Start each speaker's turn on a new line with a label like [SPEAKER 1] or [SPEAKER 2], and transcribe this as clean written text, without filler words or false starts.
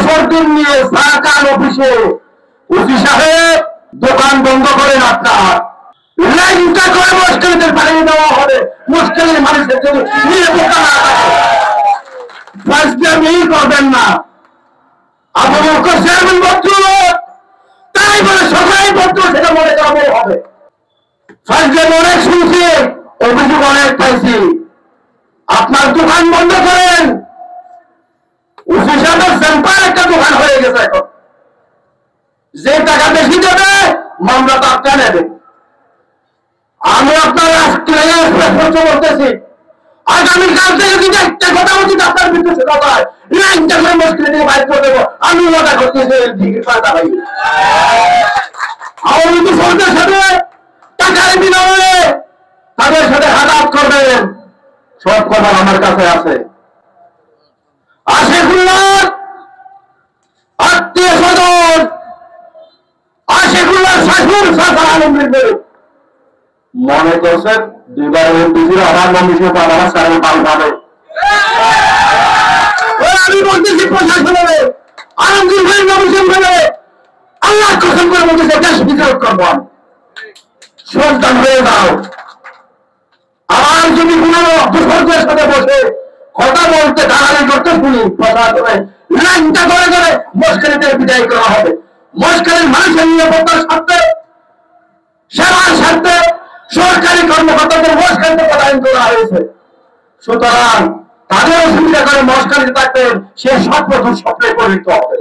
[SPEAKER 1] বছর নিয়ে সরকার অফিসে ওসি সাহেব দোকান বন্ধ করেন আপনার লাইনটা করে মুশকিলদের বাড়িয়ে দেওয়া হবে মুশকিলের মানুষের জন্য নিরাপত্তা না থাকে ফাজলামি করবেন না আবু বকর চেয়ারম্যান ভদ্রলোক তাই বলে সবাই ভদ্র সেটা মনে করা হবে ফাজলামি অনেক শুনছি অভিযোগ অনেক পাইছি আপনার দোকান বন্ধ করেন ওসি সাহেবের সেম্পার একটা দোকান হয়ে গেছে এখন যে টাকা বেশি দেবে মামলাটা আপনার নেবে আমি আপনার বলতেছি আগামীকাল থেকে যদি একটা কথা বলছি আপনার বিদ্যুৎ হয় লাইনটা করে মুশকিল থেকে বাইর করে দেবো আমি মজা করতেছি আওয়ামী লীগ সরকারের সাথে টাকার বিনিময়ে তাদের সাথে হাত করবেন সব কথা আমার কাছে আছে আশিকুল্লাহ আত্মীয় স্বজন আশিকুল্লাহ শাশুর সাফা আলমগীর মনে করছেন দুইবার এমপিজির আমার মন্দির আমার সারা পাল পাবে আমি বলতেছি প্রশাসন হবে আলমগীর ভাই নমিশন হবে আল্লাহ কসম করে বলতেছে দেশ বিক্রয় করবো সন্তান হয়ে দাও আমার যদি কোন দুঃখের সাথে বসে কথা বলতে দাঁড়ানি করতে শুনি প্রশাসনে লাইনটা করে করে মুশকিলদের বিদায় করা হবে মুশকিলের মানুষের নিরাপত্তার স্বার্থে সেবার স্বার্থে সরকারি কর্মকর্তাদের মুশকিলকে প্রদান করা হয়েছে সুতরাং তাদের অসুবিধা করে মুশকিল থাকবেন সে স্বপ্ন দুঃস্বপ্নে পরিণত হবে